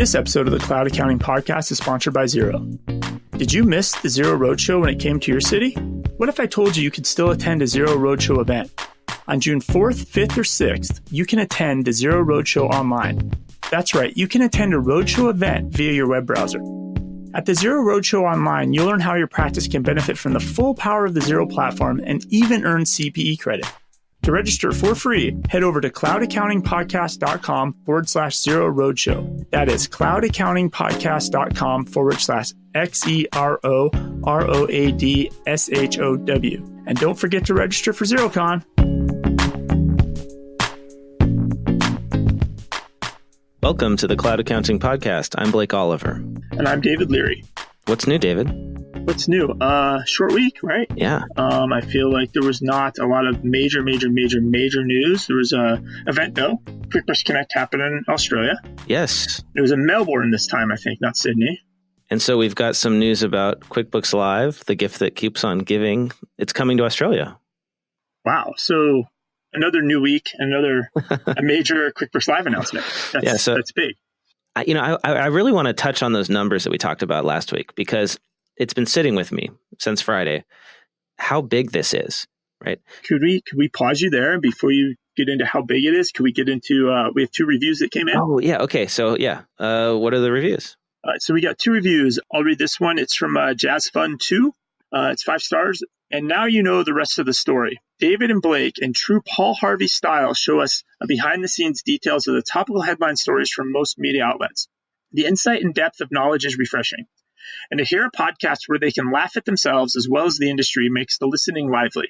This episode of the Cloud Accounting Podcast is sponsored by Xero. Did you miss the Xero Roadshow when it came to your city? What if I told you could still attend a Xero Roadshow event? On June 4th, 5th, or 6th, you can attend the Xero Roadshow online. That's right, you can attend a roadshow event via your web browser. At the Xero Roadshow online, you'll learn how your practice can benefit from the full power of the Xero platform and even earn CPE credit. To register for free, head over to cloudaccountingpodcast.com/Xero Roadshow. That is cloudaccountingpodcast.com/XEROROADSHOW. And don't forget to register for XeroCon. Welcome to the Cloud Accounting Podcast. I'm Blake Oliver. And I'm David Leary. What's new, David? What's new? Short week, right? Yeah. I feel like there was not a lot of major news. There was a event though. QuickBooks Connect happened in Australia. Yes. It was in Melbourne this time, I think, not Sydney. And so we've got some news about QuickBooks Live, the gift that keeps on giving. It's coming to Australia. Wow. So another new week, a major QuickBooks Live announcement. That's big. I really want to touch on those numbers that we talked about last week because it's been sitting with me since Friday, how big this is, right? Could we pause you there before you get into how big it is? Could we get into, we have two reviews that came in. Oh, yeah. Okay. So, what are the reviews? So we got two reviews. I'll read this one. It's from Jazz Fun 2. It's 5 stars. And now you know the rest of the story. David and Blake, in true Paul Harvey style, show us behind-the-scenes details of the topical headline stories from most media outlets. The insight and depth of knowledge is refreshing. And to hear a podcast where they can laugh at themselves as well as the industry makes the listening lively.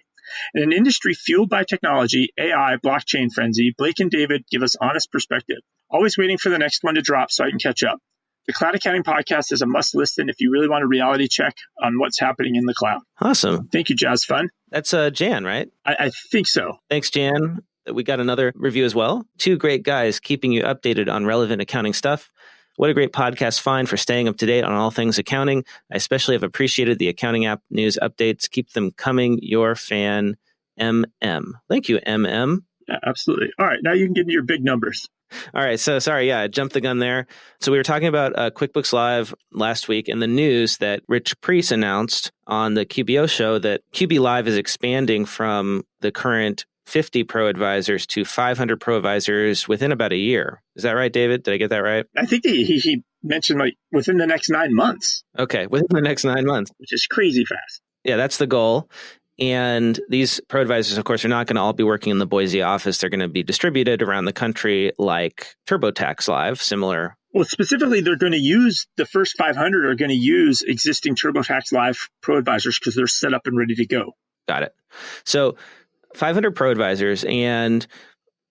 In an industry fueled by technology, AI, blockchain frenzy, Blake and David give us honest perspective. Always waiting for the next one to drop so I can catch up. The Cloud Accounting Podcast is a must listen if you really want a reality check on what's happening in the cloud. Awesome. Thank you, Jazz Fun. That's Jan, right? I think so. Thanks, Jan. We got another review as well. 2 great guys keeping you updated on relevant accounting stuff. What a great podcast find for staying up to date on all things accounting. I especially have appreciated the accounting app news updates. Keep them coming. Your fan, MM. Thank you, MM. Yeah, absolutely. All right, now you can get into your big numbers. All right, so sorry, I jumped the gun there. So we were talking about QuickBooks Live last week and the news that Rich Priest announced on the QBO show that QB Live is expanding from the current 50 pro advisors to 500 pro advisors within about a year. Is that right, David? Did I get that right? I think he mentioned within the next 9 months. Okay, within the next 9 months. Which is crazy fast. Yeah, that's the goal. And these pro advisors, of course, are not going to all be working in the Boise office. They're going to be distributed around the country like TurboTax Live, similar. Well, specifically, they're going to use the first 500 are going to use existing TurboTax Live pro advisors because they're set up and ready to go. Got it. So 500 pro advisors, and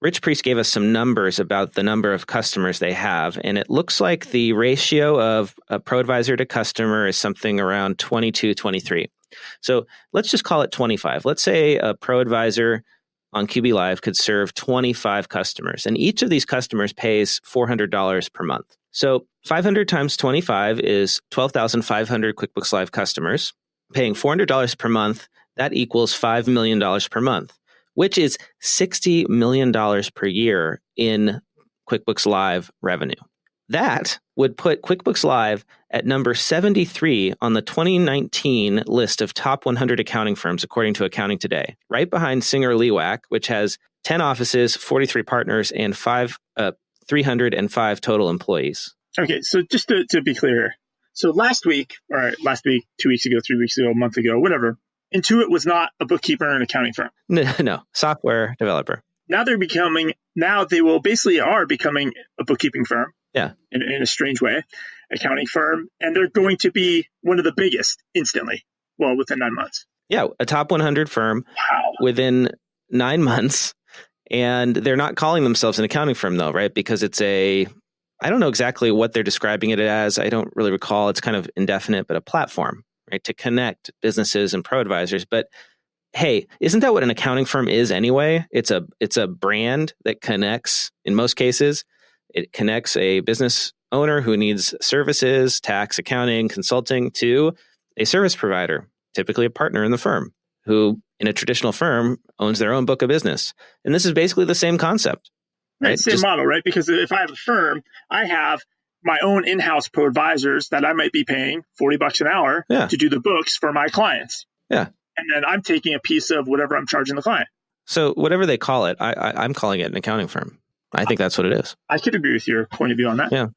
Rich Priest gave us some numbers about the number of customers they have. And it looks like the ratio of a pro advisor to customer is something around 22-23. So let's just call it 25. Let's say a pro advisor on QB Live could serve 25 customers, and each of these customers pays $400 per month. So 500 times 25 is 12,500 QuickBooks Live customers paying $400 per month. That equals $5 million per month, which is $60 million per year in QuickBooks Live revenue. That would put QuickBooks Live at number 73 on the 2019 list of top 100 accounting firms, according to Accounting Today, right behind Singer Lewack, which has 10 offices, 43 partners, and 305 total employees. Okay, so just to be clear, so last week, 2 weeks ago, 3 weeks ago, a month ago, whatever, Intuit was not a bookkeeper or an accounting firm. No, software developer. Now they are becoming a bookkeeping firm. Yeah. In a strange way, accounting firm. And they're going to be one of the biggest instantly. Well, within 9 months. Yeah. A top 100 firm. Wow. Within 9 months. And they're not calling themselves an accounting firm though, right? Because I don't know exactly what they're describing it as. I don't really recall. It's kind of indefinite, but a platform, right? To connect businesses and pro advisors. But hey, isn't that what an accounting firm is anyway? It's a brand that connects, in most cases, it connects a business owner who needs services, tax, accounting, consulting to a service provider, typically a partner in the firm, who in a traditional firm owns their own book of business. And this is basically the same concept. Right? Same model, right? Because if I have a firm, I have my own in-house pro advisors that I might be paying $40 an hour to do the books for my clients. Yeah. And then I'm taking a piece of whatever I'm charging the client. So whatever they call it, I'm calling it an accounting firm. I think that's what it is. I could agree with your point of view on that. Yeah.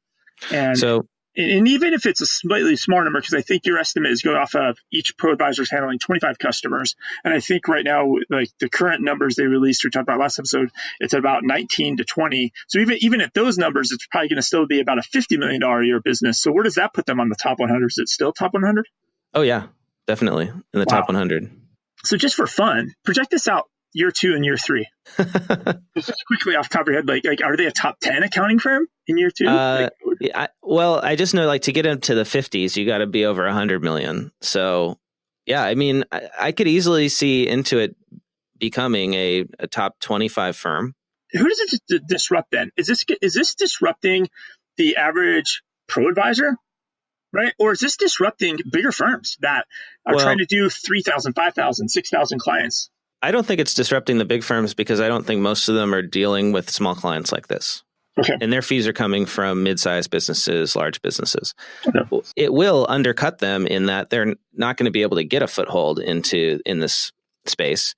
And even if it's a slightly smaller number, because I think your estimate is going off of each pro advisor is handling 25 customers. And I think right now, like the current numbers they released, we talked about last episode, it's about 19 to 20. So even at those numbers, it's probably going to still be about a $50 million a year business. So where does that put them on the top 100? Is it still top 100? Oh, yeah, definitely in the top 100. So just for fun, project this out year 2 and year 3. Just quickly off the top of your head, like are they a top 10 accounting firm in year 2? I just know, like, to get into the 50s, you got to be over 100 million. So, yeah, I mean, I could easily see Intuit becoming a top 25 firm. Who does it disrupt then? Is this disrupting the average pro advisor? Right? Or is this disrupting bigger firms that are trying to do 3,000, 5,000, 6,000 clients? I don't think it's disrupting the big firms because I don't think most of them are dealing with small clients like this. Okay. And their fees are coming from mid-sized businesses, large businesses. Okay. It will undercut them in that they're not going to be able to get a foothold in this space.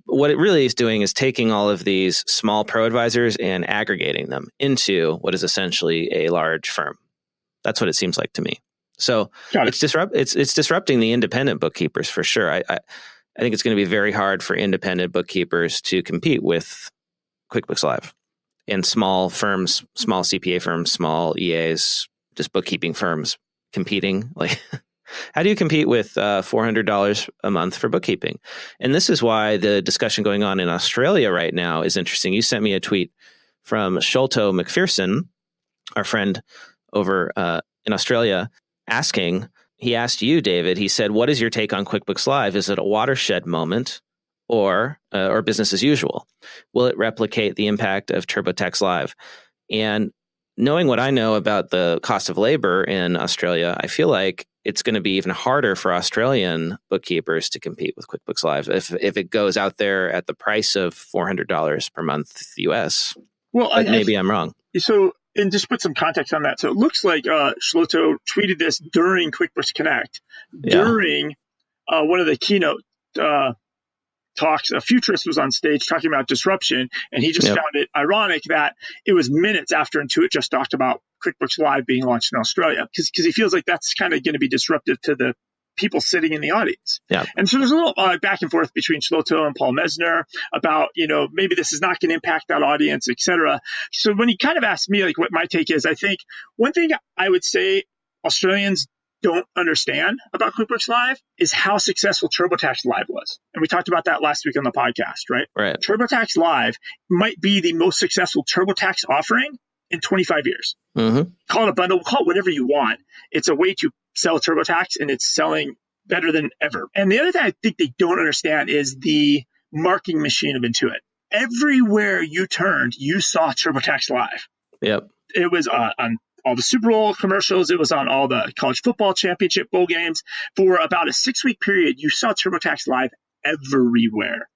What it really is doing is taking all of these small pro advisors and aggregating them into what is essentially a large firm. That's what it seems like to me. So it's disrupting the independent bookkeepers for sure. I think it's going to be very hard for independent bookkeepers to compete with QuickBooks Live and small firms, small CPA firms, small EAs, just bookkeeping firms competing. Like, how do you compete with $400 a month for bookkeeping? And this is why the discussion going on in Australia right now is interesting. You sent me a tweet from Sholto McPherson, our friend over in Australia, asking. He asked you, David, he said, what is your take on QuickBooks Live? Is it a watershed moment or business as usual? Will it replicate the impact of TurboTax Live? And knowing what I know about the cost of labor in Australia, I feel like it's going to be even harder for Australian bookkeepers to compete with QuickBooks Live if it goes out there at the price of $400 per month US. Well, maybe I'm wrong. So, and just put some context on that. So it looks like Shloto tweeted this during QuickBooks Connect, during one of the keynote talks. A futurist was on stage talking about disruption, and he just found it ironic that it was minutes after Intuit just talked about QuickBooks Live being launched in Australia, because he feels like that's kind of going to be disruptive to the people sitting in the audience. Yeah. And so there's a little back and forth between Shloto and Paul Mesner about, maybe this is not going to impact that audience, et cetera. So when he kind of asked me, like, what my take is, I think one thing I would say Australians don't understand about QuickBooks Live is how successful TurboTax Live was. And we talked about that last week on the podcast, right? Right. TurboTax Live might be the most successful TurboTax offering in 25 years. Mm-hmm. Call it a bundle, call it whatever you want. It's a way to sell TurboTax, and it's selling better than ever. And the other thing I think they don't understand is the marketing machine of Intuit. Everywhere you turned, you saw TurboTax Live. Yep. It was on all the Super Bowl commercials. It was on all the college football championship bowl games. For about a 6-week period, you saw TurboTax Live everywhere,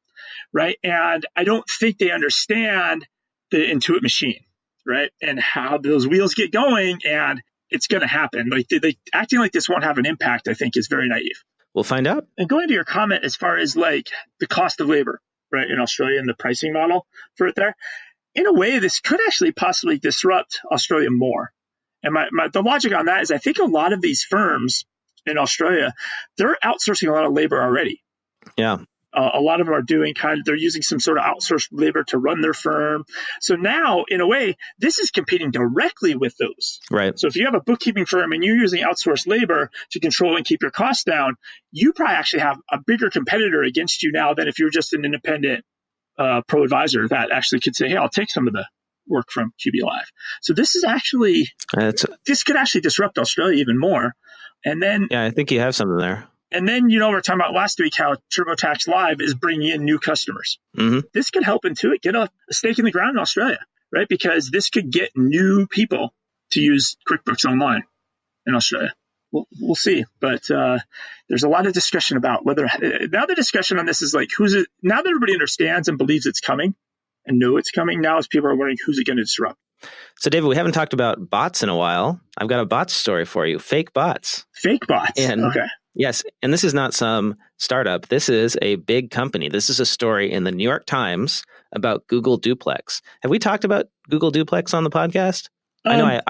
right? And I don't think they understand the Intuit machine, right? And how those wheels get going, and it's going to happen. Like they acting like this won't have an impact, I think, is very naive. We'll find out. And going to your comment as far as like the cost of labor, right, in Australia and the pricing model for it there, in a way, this could actually possibly disrupt Australia more. And the logic on that is I think a lot of these firms in Australia, they're outsourcing a lot of labor already. Yeah. A lot of them are doing they're using some sort of outsourced labor to run their firm. So now, in a way, this is competing directly with those. Right. So if you have a bookkeeping firm and you're using outsourced labor to control and keep your costs down, you probably actually have a bigger competitor against you now than if you're just an independent pro advisor that actually could say, hey, I'll take some of the work from QB Live. So this is actually, this could actually disrupt Australia even more. And then, I think you have something there. And then, we were talking about last week how TurboTax Live is bringing in new customers. Mm-hmm. This could help Intuit get a stake in the ground in Australia, right? Because this could get new people to use QuickBooks Online in Australia. We'll see. But there's a lot of discussion about whether now the discussion on this is like, now that everybody understands and believes it's coming and know it's coming, now as people are wondering who's it going to disrupt. So, David, we haven't talked about bots in a while. I've got a bots story for you. Fake bots. Fake bots. And okay. Yes. And this is not some startup. This is a big company. This is a story in the New York Times about Google Duplex. Have we talked about Google Duplex on the podcast? I know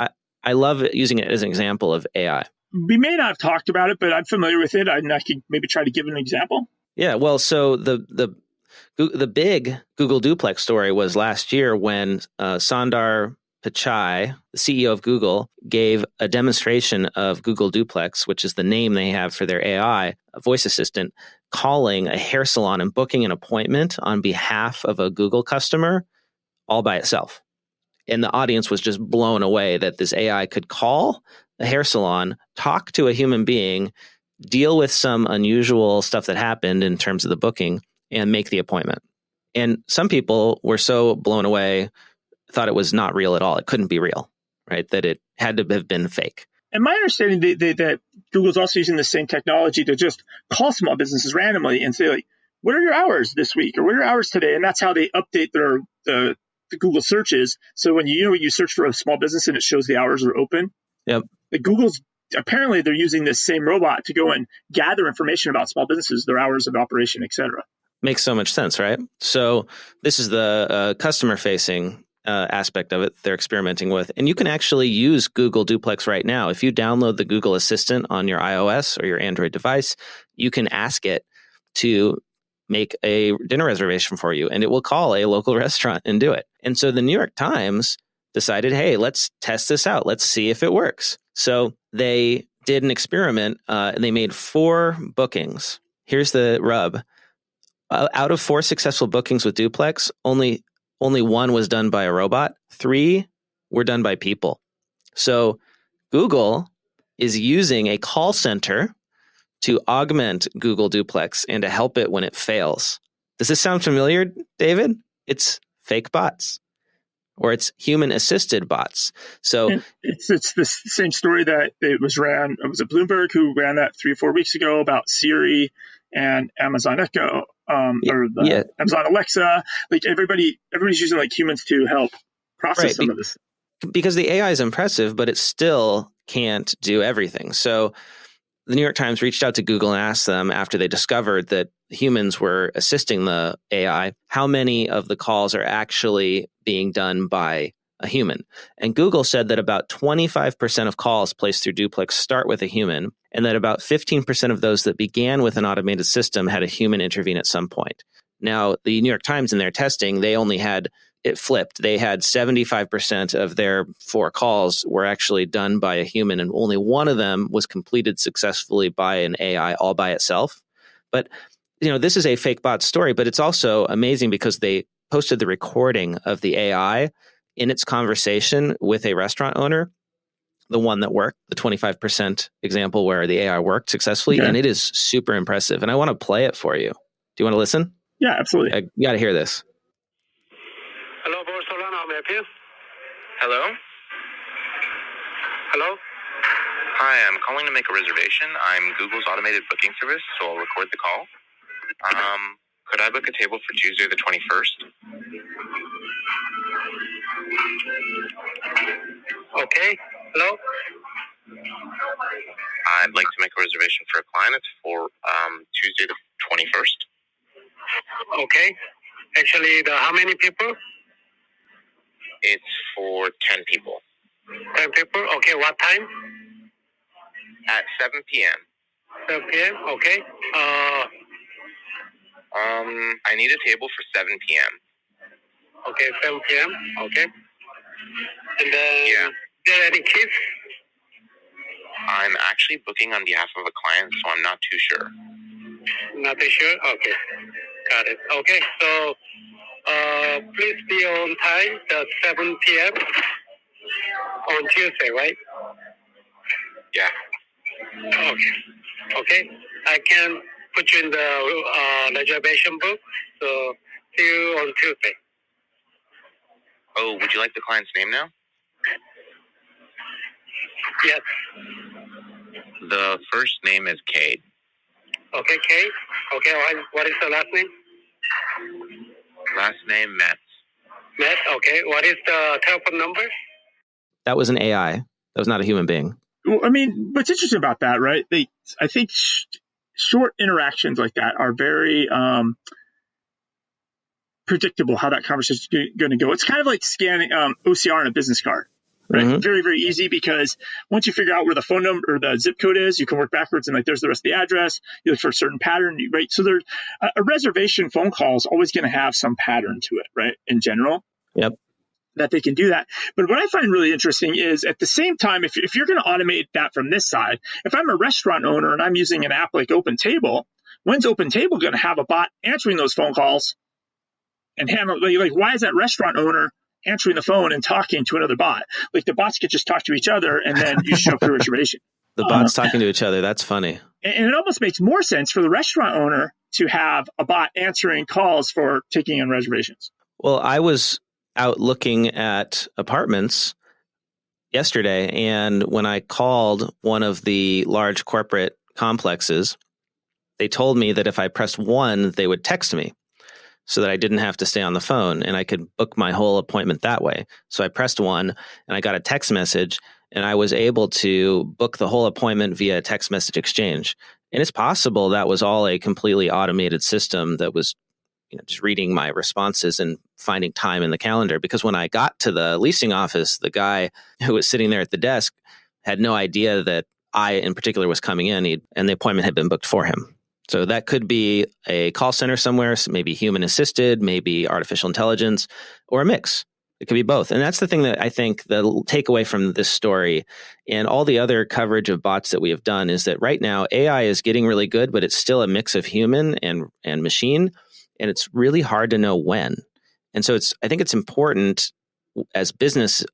I love using it as an example of AI. We may not have talked about it, but I'm familiar with it. I could maybe try to give an example. Yeah. Well, so the big Google Duplex story was last year when Sundar Pichai, the CEO of Google, gave a demonstration of Google Duplex, which is the name they have for their AI voice assistant, calling a hair salon and booking an appointment on behalf of a Google customer all by itself. And the audience was just blown away that this AI could call a hair salon, talk to a human being, deal with some unusual stuff that happened in terms of the booking, and make the appointment. And some people were so blown away, thought it was not real at all. It couldn't be real, right? That it had to have been fake. And my understanding that Google's also using the same technology to just call small businesses randomly and say, like, what are your hours this week? Or what are your hours today? And that's how they update the Google searches. So when you search for a small business and it shows the hours are open, Yep. Apparently they're using this same robot to go and gather information about small businesses, their hours of operation, et cetera. Makes so much sense, right? So this is the customer-facing aspect of it they're experimenting with. And you can actually use Google Duplex right now. If you download the Google Assistant on your iOS or your Android device, you can ask it to make a dinner reservation for you, and it will call a local restaurant and do it. And so the New York Times decided, hey, let's test this out. Let's see if it works. So they did an experiment. And they made 4 bookings. Here's the rub. Out of 4 successful bookings with Duplex, only 1 was done by a robot. 3 were done by people. So Google is using a call center to augment Google Duplex and to help it when it fails. Does this sound familiar, David? It's fake bots, or it's human-assisted bots. So and it's the same story that it was Bloomberg who ran that 3 or 4 weeks ago about Siri and Amazon Echo, Amazon Alexa. Like everybody's using like humans to help process some of this. Because the AI is impressive, but it still can't do everything. So the New York Times reached out to Google and asked them, after they discovered that humans were assisting the AI, how many of the calls are actually being done by a human. And Google said that about 25% of calls placed through Duplex start with a human, and that about 15% of those that began with an automated system had a human intervene at some point. Now, the New York Times in their testing, they only had it flipped. They had 75% of their 4 calls were actually done by a human, and only 1 of them was completed successfully by an AI all by itself. But this is a fake bot story, but it's also amazing because they posted the recording of the AI in its conversation with a restaurant owner, the one that worked, the 25% example where the AI worked successfully, and it is super impressive. And I want to play it for you. Do you want to listen? Yeah, absolutely. You got to hear this. Hello, Barcelona, may I help you? Hello? Hello? Hi, I'm calling to make a reservation. I'm Google's automated booking service, so I'll record the call. Could I book a table for Tuesday the 21st? Okay. Hello? I'd like to make a reservation for a client. It's for Tuesday the 21st. Okay. Actually, how many people? It's for 10 people. 10 people? Okay, what time? At 7 p.m. 7 p.m.? Okay. I need a table for 7 p.m. Okay, 7 p.m. Okay. And then, Yeah. Are there any kids? I'm actually booking on behalf of a client, so I'm not too sure. Not too sure? Okay. Got it. Okay, so please be on time at 7 p.m. on Tuesday, right? Yeah. Okay. I can put you in the reservation book, so see you on Tuesday. Oh, would you like the client's name now? Yes. The first name is Cade. Okay, Kate. Okay, what is the last name? Last name, Metz. Matt? Okay. What is the telephone number? That was an AI. That was not a human being. Well, I mean, what's interesting about that, right? I think short interactions like that are very predictable how that conversation is going to go. It's kind of like scanning OCR on a business card, right? Mm-hmm. Very, very easy, because once you figure out where the phone number or the zip code is, you can work backwards and like there's the rest of the address. You look for a certain pattern, right? So there's a reservation phone call is always going to have some pattern to it, right? In general. Yep. That they can do that. But what I find really interesting is at the same time, if you're going to automate that from this side, if I'm a restaurant owner and I'm using an app like OpenTable, when's OpenTable going to have a bot answering those phone calls and handle, like why is that restaurant owner answering the phone and talking to another bot? Like the bots could just talk to each other and then you show up your reservation. The bots talking to each other. That's funny. And it almost makes more sense for the restaurant owner to have a bot answering calls for taking in reservations. Well, I was out looking at apartments yesterday, and when I called one of the large corporate complexes, they told me that if I pressed 1, they would text me so that I didn't have to stay on the phone and I could book my whole appointment that way. So I pressed 1 and I got a text message, and I was able to book the whole appointment via text message exchange. And it's possible that was all a completely automated system that was just reading my responses and finding time in the calendar. Because when I got to the leasing office, the guy who was sitting there at the desk had no idea that I in particular was coming in, and the appointment had been booked for him. So that could be a call center somewhere, maybe human assisted, maybe artificial intelligence, or a mix. It could be both. And that's the thing that I think the takeaway from this story and all the other coverage of bots that we have done is that right now AI is getting really good, but it's still a mix of human and machine. And it's really hard to know when. And so I think it's important as businesses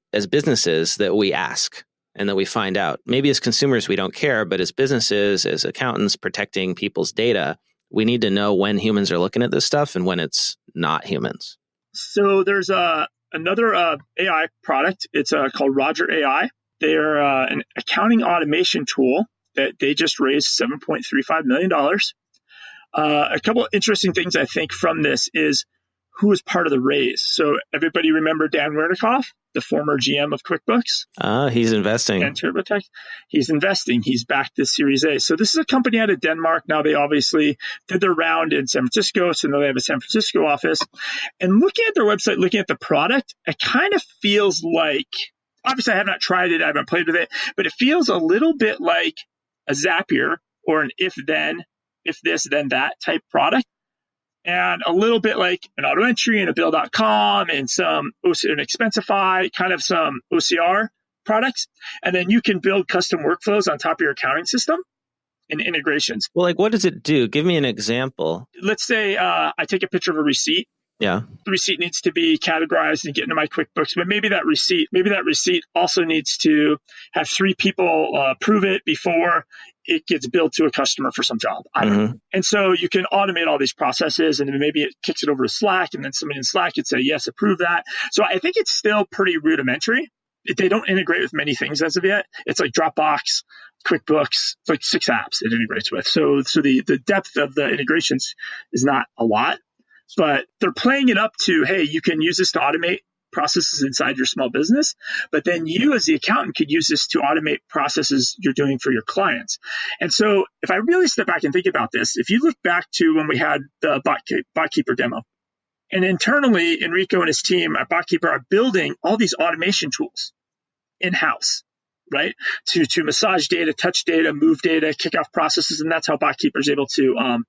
that we ask and that we find out. Maybe as consumers, we don't care, but as businesses, as accountants protecting people's data, we need to know when humans are looking at this stuff and when it's not humans. So there's another AI product. It's called Roger AI. They're an accounting automation tool that they just raised $7.35 million. A couple of interesting things I think from this is who was part of the raise. So everybody remember Dan Wernikoff, the former GM of QuickBooks? He's investing. And TurboTax. He's investing. He's backed this Series A. So this is a company out of Denmark. Now they obviously did their round in San Francisco, so now they have a San Francisco office. And looking at their website, looking at the product, it kind of feels like, obviously I have not tried it, I haven't played with it, but it feels a little bit like a Zapier or an if this, then that type product. And a little bit like an auto entry and a bill.com and an Expensify, kind of some OCR products. And then you can build custom workflows on top of your accounting system and integrations. Well, like what does it do? Give me an example. Let's say I take a picture of a receipt. Yeah. The receipt needs to be categorized and get into my QuickBooks, but maybe that receipt also needs to have 3 people approve it before it gets billed to a customer for some job. I don't know. And so you can automate all these processes, and then maybe it kicks it over to Slack, and then somebody in Slack could say, yes, approve that. So I think it's still pretty rudimentary. They don't integrate with many things as of yet. It's like Dropbox, QuickBooks, it's like 6 apps it integrates with. So the depth of the integrations is not a lot. But they're playing it up to, hey, you can use this to automate processes inside your small business, but then you as the accountant could use this to automate processes you're doing for your clients. And so if I really step back and think about this, if you look back to when we had the BotKeeper demo, and internally Enrico and his team at BotKeeper are building all these automation tools in-house, right? To massage data, touch data, move data, kick off processes, and that's how BotKeeper is able to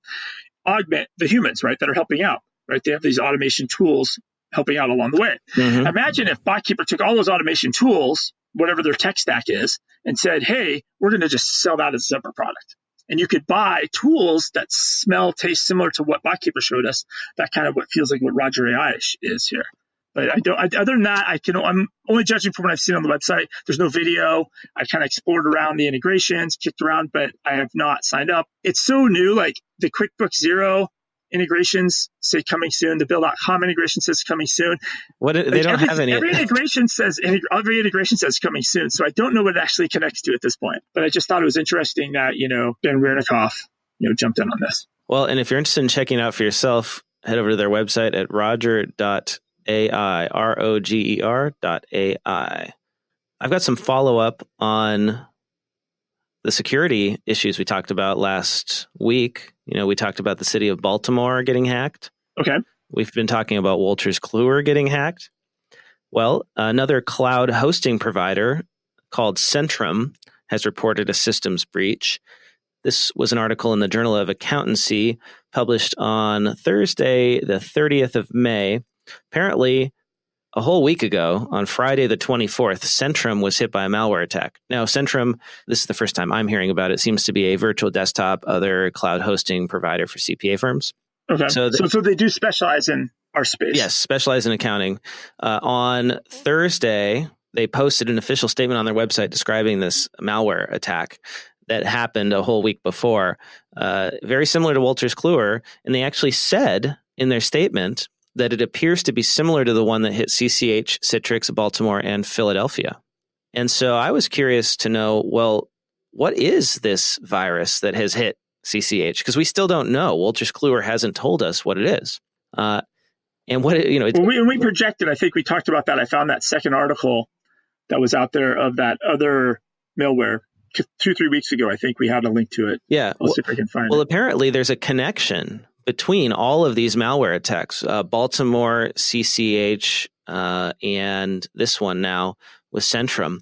augment the humans, right, that are helping out. Right, they have these automation tools helping out along the way. Mm-hmm. Imagine if BotKeeper took all those automation tools, whatever their tech stack is, and said, hey, we're going to just sell that as a separate product. And you could buy tools that smell, taste similar to what BotKeeper showed us. That kind of what feels like what Roger AI is here. But other than that, I'm only judging from what I've seen on the website. There's no video. I kind of explored around the integrations, kicked around, but I have not signed up. It's so new, like the QuickBooks Zero integrations say coming soon. The Bill.com integration says coming soon. They don't have any. Every integration says coming soon. So I don't know what it actually connects to at this point. But I just thought it was interesting that, Ben Wernikoff, jumped in on this. Well, and if you're interested in checking it out for yourself, head over to their website at roger.ai. roger.ai. I've got some follow-up on the security issues we talked about last week. We talked about the City of Baltimore getting hacked. Okay. We've been talking about Wolters Kluwer getting hacked. Well, another cloud hosting provider called Centrum has reported a systems breach. This was an article in the Journal of Accountancy published on Thursday, the 30th of May. Apparently, a whole week ago, on Friday the 24th, Centrum was hit by a malware attack. Now, Centrum, this is the first time I'm hearing about it, seems to be a virtual desktop, other cloud hosting provider for CPA firms. Okay. So they do specialize in our space. Yes, specialize in accounting. On Thursday, they posted an official statement on their website describing this malware attack that happened a whole week before, very similar to Wolters Kluwer. And they actually said in their statement that it appears to be similar to the one that hit CCH, Citrix, Baltimore, and Philadelphia. And so I was curious to know, well, what is this virus that has hit CCH? Because we still don't know. Wolters Kluwer hasn't told us what it is. And what, when we projected, I think we talked about that. I found that second article that was out there of that other malware 2-3 weeks ago. I think we had a link to it. Yeah. I'll see if I can find it. Well, apparently there's a connection between all of these malware attacks, Baltimore, CCH, and this one now with Centrum.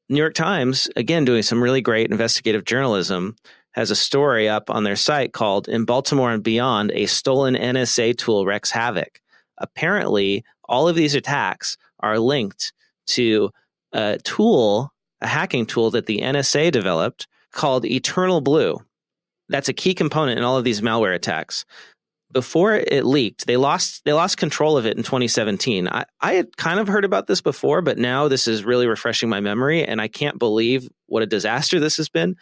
New York Times, again, doing some really great investigative journalism, has a story up on their site called "In Baltimore and Beyond, a Stolen N.S.A. Tool Wreaks Havoc." Apparently, all of these attacks are linked to a hacking tool that the N.S.A. developed called Eternal Blue. That's a key component in all of these malware attacks. Before it leaked, they lost control of it in 2017. I had kind of heard about this before, but now this is really refreshing my memory, and I can't believe what a disaster this has been.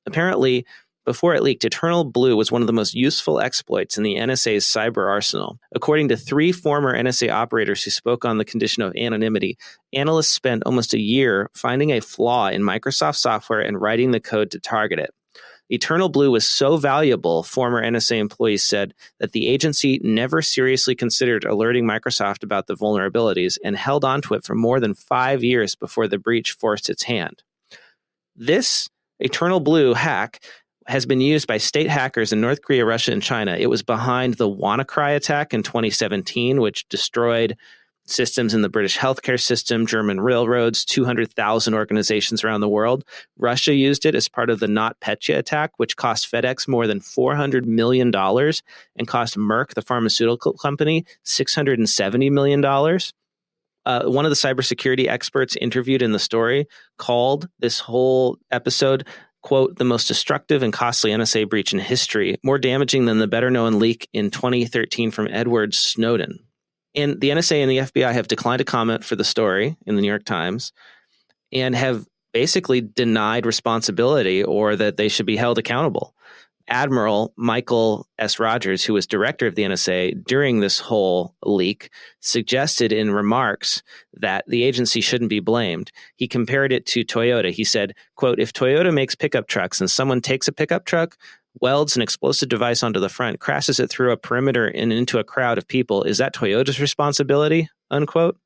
Apparently, before it leaked, Eternal Blue was one of the most useful exploits in the NSA's cyber arsenal. According to 3 former NSA operators who spoke on the condition of anonymity, analysts spent almost a year finding a flaw in Microsoft software and writing the code to target it. Eternal Blue was so valuable, former NSA employees said, that the agency never seriously considered alerting Microsoft about the vulnerabilities and held onto it for more than 5 years before the breach forced its hand. This Eternal Blue hack has been used by state hackers in North Korea, Russia, and China. It was behind the WannaCry attack in 2017, which destroyed systems in the British healthcare system, German railroads, 200,000 organizations around the world. Russia used it as part of the NotPetya attack, which cost FedEx more than $400 million and cost Merck, the pharmaceutical company, $670 million. One of the cybersecurity experts interviewed in the story called this whole episode, quote, "the most destructive and costly NSA breach in history, more damaging than the better-known leak in 2013 from Edward Snowden." And the NSA and the FBI have declined to comment for the story in the New York Times and have basically denied responsibility or that they should be held accountable. Admiral Michael S. Rogers, who was director of the NSA during this whole leak, suggested in remarks that the agency shouldn't be blamed. He compared it to Toyota. He said, quote, "If Toyota makes pickup trucks and someone takes a pickup truck, welds an explosive device onto the front, crashes it through a perimeter and into a crowd of people, is that Toyota's responsibility?" Unquote.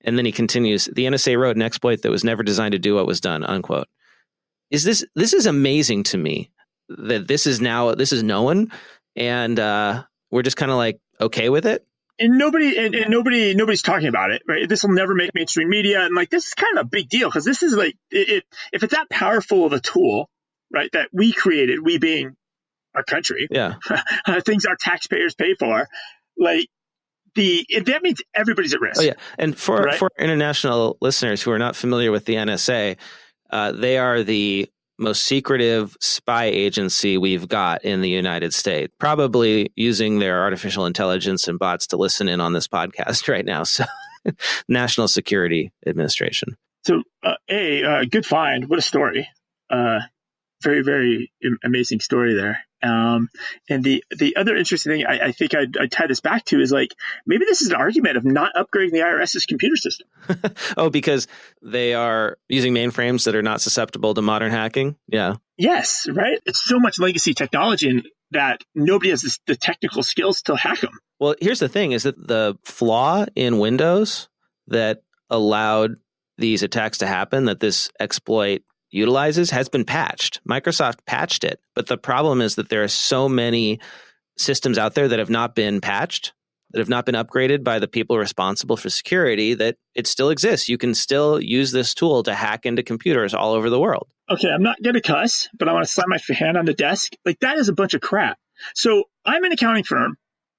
And then he continues, "The NSA wrote an exploit that was never designed to do what was done," unquote. This is amazing to me that this is known, and we're just kind of like okay with it. And nobody's talking about it, right? This will never make mainstream media, and like this is kind of a big deal because this is like if it's that powerful of a tool, right, that we created, we being our country, yeah, things our taxpayers pay for, like that means everybody's at risk. Oh yeah, and for international listeners who are not familiar with the NSA, they are the most secretive spy agency we've got in the United States, probably using their artificial intelligence and bots to listen in on this podcast right now. So National Security Administration. So good find. What a story. Very, very amazing story there. And the other interesting thing I think I'd tie this back to is like, maybe this is an argument of not upgrading the IRS's computer system. Oh, because they are using mainframes that are not susceptible to modern hacking? Yeah. Yes, right? It's so much legacy technology. And that nobody has the technical skills to hack them. Well, here's the thing is that the flaw in Windows that allowed these attacks to happen, that this exploit utilizes, has been patched. Microsoft patched it. But the problem is that there are so many systems out there that have not been patched, that have not been upgraded by the people responsible for security, that it still exists. You can still use this tool to hack into computers all over the world. Okay, I'm not going to cuss, but I want to slam my hand on the desk. Like, that is a bunch of crap. So I'm an accounting firm.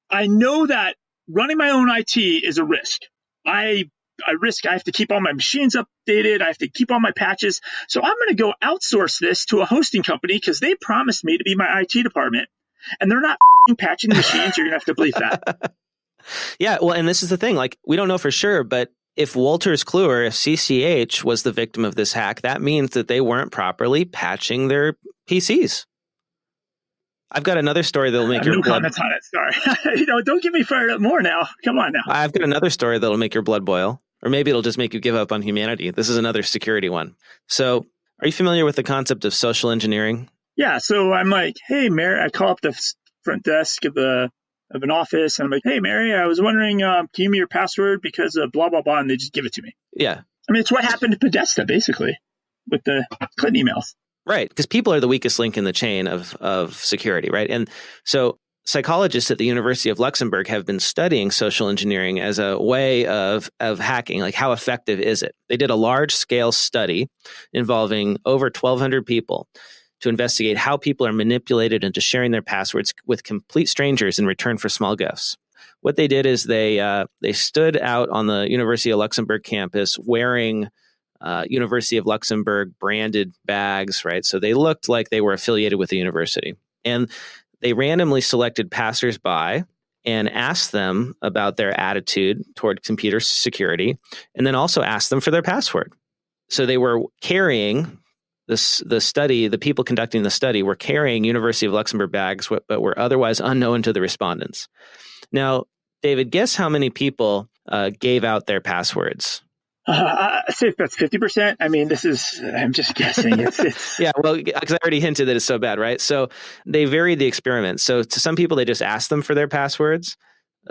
I know that running my own IT is a risk. I have to keep all my machines updated. I have to keep all my patches. So I'm going to go outsource this to a hosting company because they promised me to be my IT department. And they're not patching the machines. You're going to have to believe that. Yeah, well, and this is the thing. Like, we don't know for sure, but if Wolters Kluwer, if CCH was the victim of this hack, that means that they weren't properly patching their PCs. I've got another story that'll make your no blood... comments on it. Sorry. Don't get me fired up more now. Come on now. I've got another story that'll make your blood boil, or maybe it'll just make you give up on humanity. This is another security one. So, are you familiar with the concept of social engineering? Yeah. So I'm like, hey, Mary, I call up the front desk of an office, and I'm like, hey, Mary, I was wondering, can you give me your password because of blah, blah, blah, and they just give it to me. Yeah. I mean, it's what happened to Podesta, basically, with the Clinton emails. Right, because people are the weakest link in the chain of security, right? And so psychologists at the University of Luxembourg have been studying social engineering as a way of hacking. Like, how effective is it? They did a large-scale study involving over 1,200 people to investigate how people are manipulated into sharing their passwords with complete strangers in return for small gifts. What they did is they stood out on the University of Luxembourg campus wearing University of Luxembourg branded bags, right? So they looked like they were affiliated with the university. And they randomly selected passersby and asked them about their attitude toward computer security, and then also asked them for their password. So they were carrying the people conducting the study were carrying University of Luxembourg bags, but were otherwise unknown to the respondents. Now, David, guess how many people gave out their passwords? I say that's 50%. I mean, I'm just guessing. It's Yeah, well, because I already hinted that it's so bad, right? So they varied the experiment. So to some people, they just asked them for their passwords.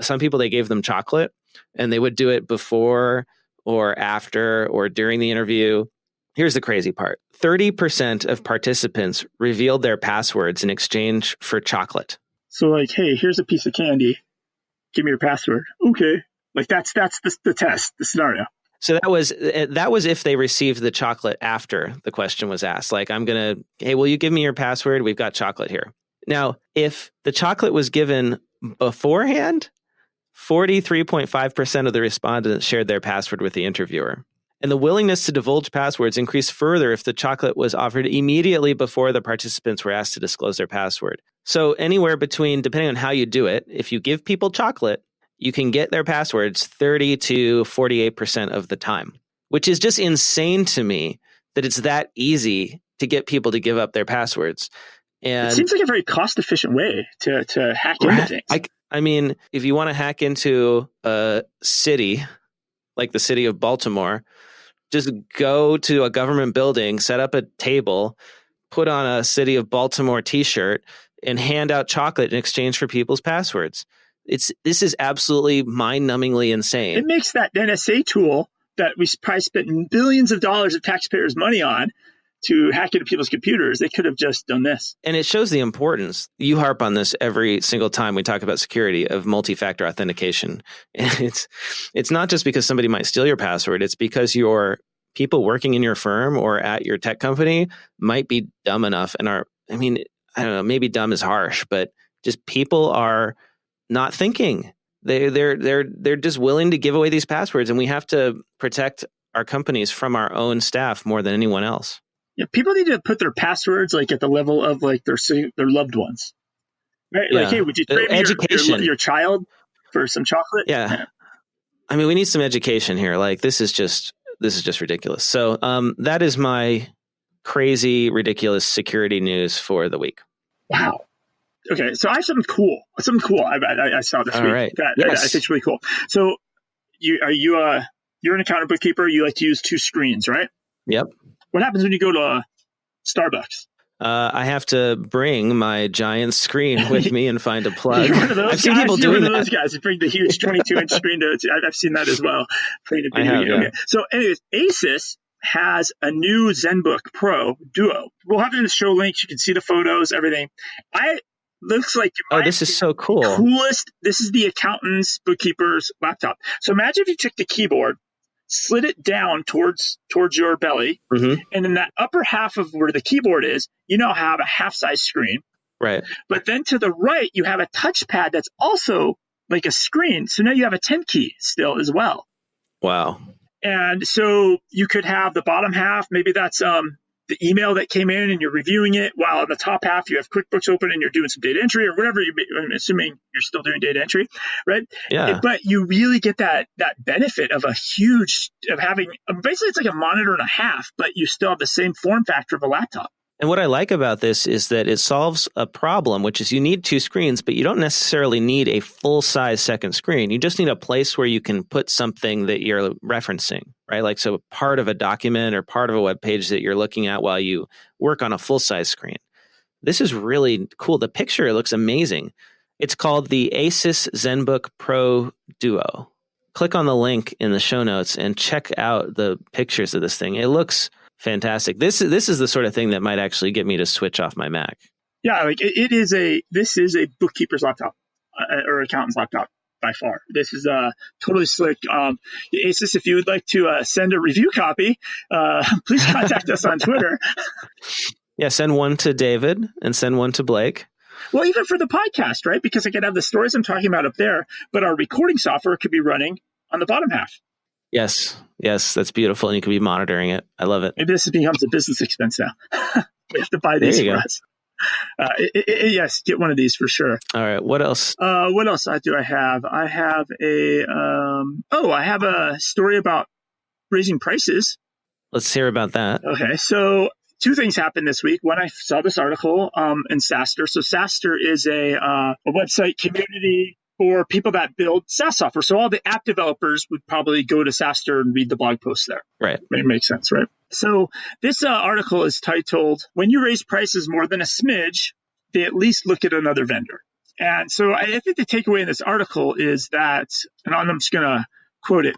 Some people, they gave them chocolate, and they would do it before or after or during the interview. Here's the crazy part. 30% of participants revealed their passwords in exchange for chocolate. So like, hey, here's a piece of candy. Give me your password. Okay. Like that's the test, the scenario. So that was if they received the chocolate after the question was asked. Like, hey, will you give me your password? We've got chocolate here. Now, if the chocolate was given beforehand, 43.5% of the respondents shared their password with the interviewer. And the willingness to divulge passwords increased further if the chocolate was offered immediately before the participants were asked to disclose their password. So anywhere between, depending on how you do it, if you give people chocolate, you can get their passwords 30 to 48% of the time, which is just insane to me that it's that easy to get people to give up their passwords. And it seems like a very cost-efficient way to hack into things. I mean, if you want to hack into a city, like the City of Baltimore, just go to a government building, set up a table, put on a City of Baltimore t-shirt, and hand out chocolate in exchange for people's passwords. This is absolutely mind-numbingly insane. It makes that N.S.A. tool that we probably spent billions of dollars of taxpayers' money on to hack into people's computers. They could have just done this. And it shows the importance. You harp on this every single time we talk about security of multi-factor authentication. And it's not just because somebody might steal your password. It's because your people working in your firm or at your tech company might be dumb enough and I don't know, maybe dumb is harsh, but just people are not thinking. They're just willing to give away these passwords, and we have to protect our companies from our own staff more than anyone else. Yeah, people need to put their passwords like at the level of like their loved ones, right? Yeah. Like, hey, would you trade your child for some chocolate? Yeah. I mean, we need some education here. Like, this is just ridiculous. So, that is my crazy, ridiculous security news for the week. Wow. Okay, so I have something cool. I saw this week. Right. That I think it's really cool. So, you're an accountant bookkeeper. You like to use two screens, right? Yep. What happens when you go to Starbucks? I have to bring my giant screen with me and find a plug. You're one of those I've seen guys? people You're doing one of that. those guys who bring the huge 22-inch screen to. I've seen that as well. Playing a video game. yeah. Okay. So, anyways, Asus has a new Zenbook Pro Duo. We'll have it in the show links. You can see the photos, everything. Looks like this is so cool. Coolest. This is the accountant's bookkeeper's laptop. So imagine if you took the keyboard, slid it down towards your belly, and in that upper half of where the keyboard is, you now have a half-size screen. Right. But then to the right, you have a touchpad that's also like a screen. So now you have a 10 key still as well. Wow. And so you could have the bottom half, maybe that's the email that came in and you're reviewing it, while on the top half you have QuickBooks open and you're doing some data entry or whatever. I'm assuming you're still doing data entry, right? Yeah. But you really get that benefit of having basically it's like a monitor and a half, but you still have the same form factor of a laptop. And what I like about this is that it solves a problem, which is you need two screens, but you don't necessarily need a full-size second screen. You just need a place where you can put something that you're referencing, right? Like, so part of a document or part of a web page that you're looking at while you work on a full-size screen. This is really cool. The picture looks amazing. It's called the Asus Zenbook Pro Duo. Click on the link in the show notes and check out the pictures of this thing. It looks fantastic. This is the sort of thing that might actually get me to switch off my Mac. Yeah, like this is a bookkeeper's laptop or accountant's laptop by far. This is totally slick. Asus, if you would like to send a review copy, please contact us on Twitter. Yeah, send one to David and send one to Blake. Well, even for the podcast, right? Because I could have the stories I'm talking about up there, but our recording software could be running on the bottom half. Yes, that's beautiful, and you can be monitoring it. I love it. Maybe this becomes a business expense now. We have to buy these for us. Yes, get one of these for sure. All right, what else? What else do I have? I have I have a story about raising prices. Let's hear about that. Okay, so two things happened this week. One, I saw this article in SaaStr. So SaaStr is a website community for people that build SaaS software. So all the app developers would probably go to SaaStr and read the blog posts there. Right. It makes sense, right? So this article is titled, "When you raise prices more than a smidge, they at least look at another vendor." And so I think the takeaway in this article is that, and I'm just going to quote it,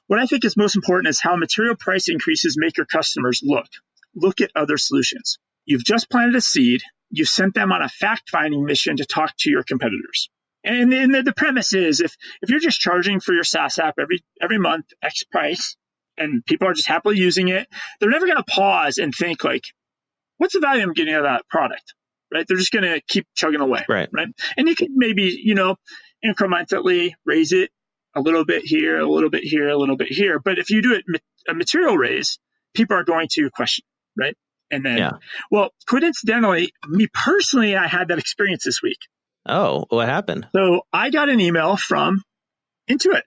"What I think is most important is how material price increases make your customers look. Look at other solutions. You've just planted a seed. You've sent them on a fact-finding mission to talk to your competitors." And the premise is if you're just charging for your SaaS app every month, X price, and people are just happily using it, they're never going to pause and think like, what's the value I'm getting out of that product, right? They're just going to keep chugging away, right? And you could maybe, incrementally raise it a little bit here, a little bit here, a little bit here. But if you do it a material raise, people are going to question, right? And then, well, coincidentally, me personally, I had that experience this week. Oh, what happened? So I got an email from Intuit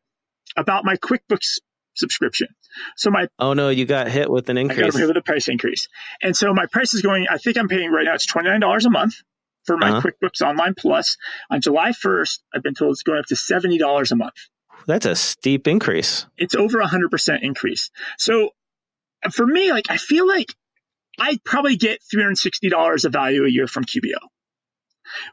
about my QuickBooks subscription. So oh no, you got hit with an increase. I got hit with a price increase. And so my price is going, I think I'm paying right now, it's $29 a month for my QuickBooks Online Plus. On July 1st, I've been told it's going up to $70 a month. That's a steep increase. It's over 100% increase. So for me, I feel like I probably get $360 of value a year from QBO.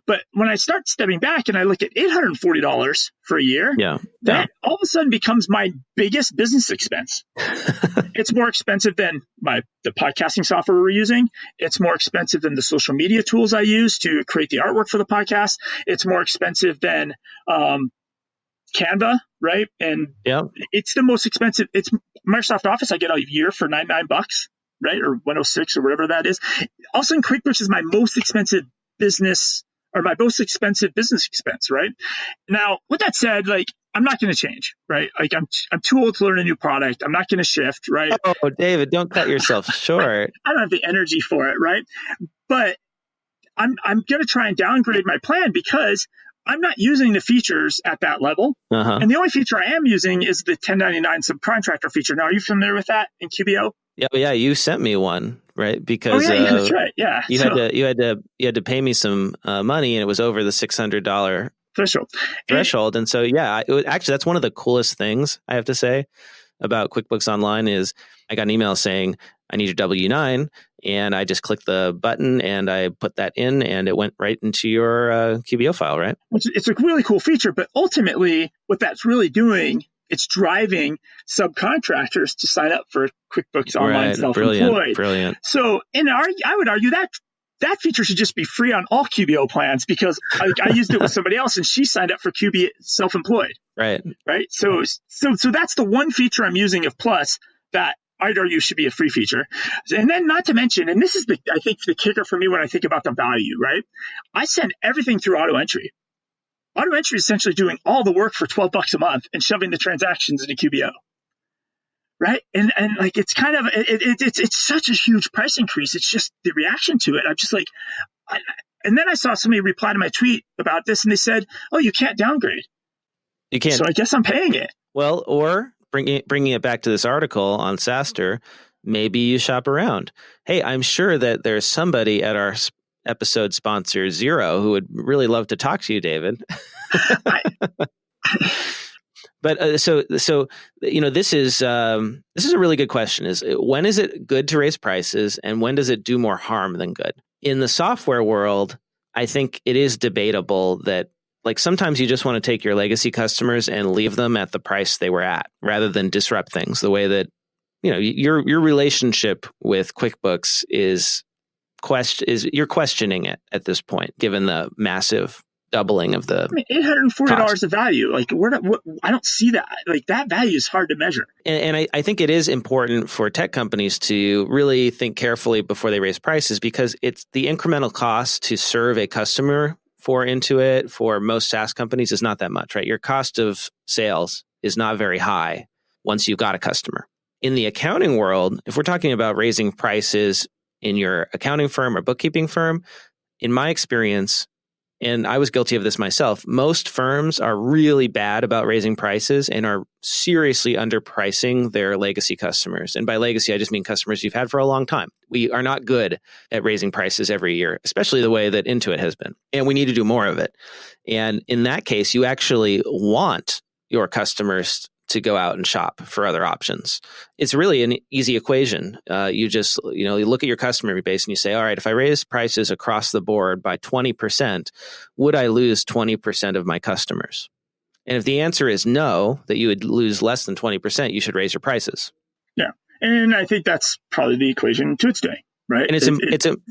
But when I start stepping back and I look at $840 for a year, that all of a sudden becomes my biggest business expense. It's more expensive than the podcasting software we're using. It's more expensive than the social media tools I use to create the artwork for the podcast. It's more expensive than Canva, right? And it's the most expensive. It's Microsoft Office I get a year for $99, right? Or $106 or whatever that is. All of a sudden, QuickBooks is my most expensive business expense, right? Now, with that said, I'm not going to change, right? I'm too old to learn a new product. I'm not going to shift, right? Oh, David, don't cut yourself short. I don't have the energy for it, right? But I'm going to try and downgrade my plan because I'm not using the features at that level. And the only feature I am using is the 1099 subcontractor feature. Now, are you familiar with that in QBO? Yeah, you sent me one, right? Because that's right. Yeah, you had to pay me some money, and it was over the $600 threshold. And so, actually, that's one of the coolest things I have to say about QuickBooks Online is I got an email saying I need your W-9. And I just click the button and I put that in and it went right into your QBO file, right? It's a really cool feature, but ultimately what that's really doing, it's driving subcontractors to sign up for QuickBooks Online Self-Employed. Brilliant. So I would argue that feature should just be free on all QBO plans, because I used it with somebody else and she signed up for QB Self-Employed. Right. So that's the one feature I'm using of Plus that I'd argue should be a free feature. And then not to mention, and this is I think the kicker for me when I think about the value, right? I send everything through auto entry. Auto entry is essentially doing all the work for $12 a month and shoving the transactions into QBO. Right. And like, it's kind of, it's such a huge price increase. It's just the reaction to it. I'm just like, and then I saw somebody reply to my tweet about this and they said, oh, you can't downgrade. You can't. So I guess I'm paying it. Well, or bringing it back to this article on SaaStr, maybe you shop around. Hey, I'm sure that there's somebody at our episode sponsor Xero who would really love to talk to you, David. But so this is a really good question. Is when is it good to raise prices, and when does it do more harm than good? In the software world, I think it is debatable that, like, sometimes you just want to take your legacy customers and leave them at the price they were at, rather than disrupt things. The way that your relationship with QuickBooks is you're questioning it at this point, given the massive doubling of the $840 of value. Like, I don't see that. Like, that value is hard to measure. And I think it is important for tech companies to really think carefully before they raise prices, because it's the incremental cost to serve a customer for Intuit, for most SaaS companies, is not that much, right? Your cost of sales is not very high once you've got a customer. In the accounting world, if we're talking about raising prices in your accounting firm or bookkeeping firm, in my experience, and I was guilty of this myself, most firms are really bad about raising prices and are seriously underpricing their legacy customers. And by legacy, I just mean customers you've had for a long time. We are not good at raising prices every year, especially the way that Intuit has been. And we need to do more of it. And in that case, you actually want your customers to go out and shop for other options. It's really an easy equation. You just, you look at your customer base and you say, all right, if I raise prices across the board by 20%, would I lose 20% of my customers? And if the answer is no, that you would lose less than 20%, you should raise your prices. Yeah. And I think that's probably the equation to its day, right? And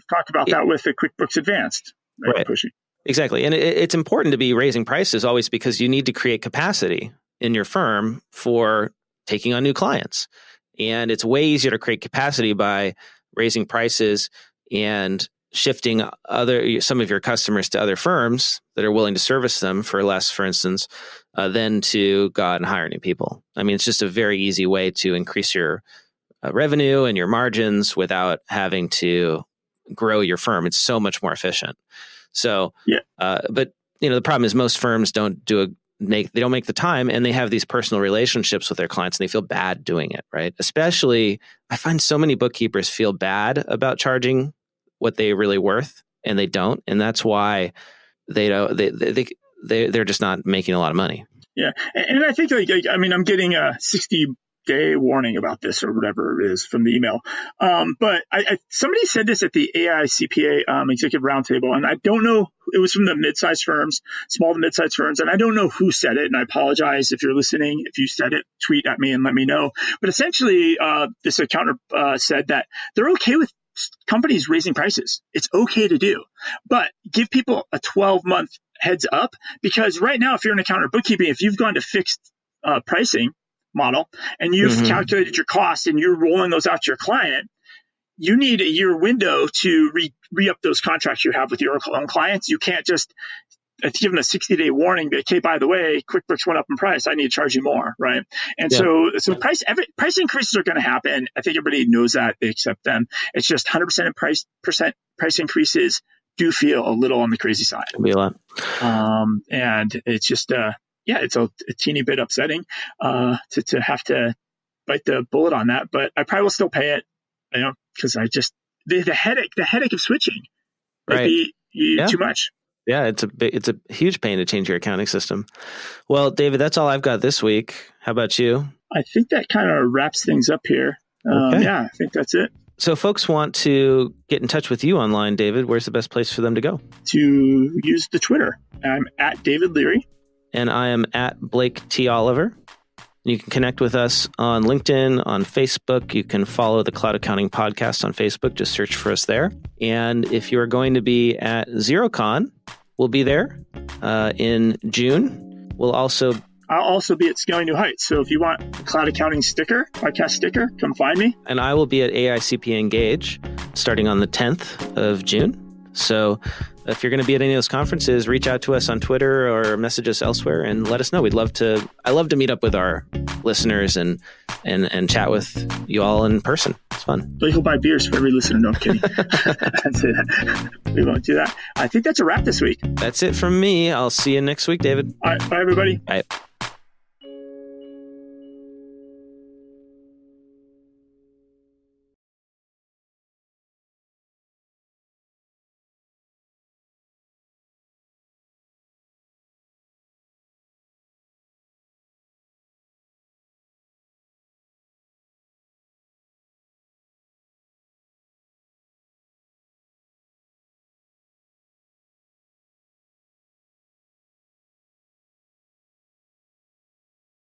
talk about that with the QuickBooks Advanced. Right. Pushing. Exactly. And it's important to be raising prices always, because you need to create capacity in your firm for taking on new clients. And it's way easier to create capacity by raising prices and shifting some of your customers to other firms that are willing to service them for less, for instance, than to go out and hire new people. I mean, it's just a very easy way to increase your revenue and your margins without having to grow your firm. It's so much more efficient. So, yeah. But the problem is most firms don't they don't make the time, and they have these personal relationships with their clients and they feel bad doing it, right? Especially, I find so many bookkeepers feel bad about charging what they're really worth, and they don't. And that's why they're just not making a lot of money. Yeah. And I think, I'm getting a 60-day warning about this or whatever it is from the email. But somebody said this at the AICPA executive roundtable, and I don't know, it was from the mid-sized firms, small to mid-sized firms, and I don't know who said it, and I apologize if you're listening. If you said it, tweet at me and let me know. But essentially, this accountant said that they're okay with companies raising prices. It's okay to do, but give people a 12-month heads up, because right now, if you're an accountant or bookkeeping, if you've gone to fixed pricing model and you've calculated your costs and you're rolling those out to your client, you need a year window to re-up those contracts you have with your own clients. You can't just give them a 60-day warning, but, okay, by the way, QuickBooks went up in price. I need to charge you more, right? And so price increases are going to happen. I think everybody knows that. They accept them. It's just 100% of price increases do feel a little on the crazy side. It'll be a lot. And it's just, it's a teeny bit upsetting to have to bite the bullet on that, but I probably will still pay it, because I just the headache of switching might be too much. Yeah, it's a huge pain to change your accounting system. Well, David, that's all I've got this week. How about you? I think that kind of wraps things up here. Okay. Yeah, I think that's it. So folks want to get in touch with you online, David. Where's the best place for them to go? To use the Twitter. I'm at David Leary. And I am at Blake T. Oliver. You can connect with us on LinkedIn, on Facebook. You can follow the Cloud Accounting Podcast on Facebook. Just search for us there. And if you're going to be at XeroCon, we'll be there in June. I'll also be at Scaling New Heights. So if you want a Cloud Accounting sticker, podcast sticker, come find me. And I will be at AICP Engage starting on the 10th of June. So if you're going to be at any of those conferences, reach out to us on Twitter or message us elsewhere and let us know. I love to meet up with our listeners and chat with you all in person. It's fun. Blake will buy beers for every listener. No, I'm kidding. I'd say that. We won't do that. I think that's a wrap this week. That's it from me. I'll see you next week, David. All right. Bye, everybody. Bye.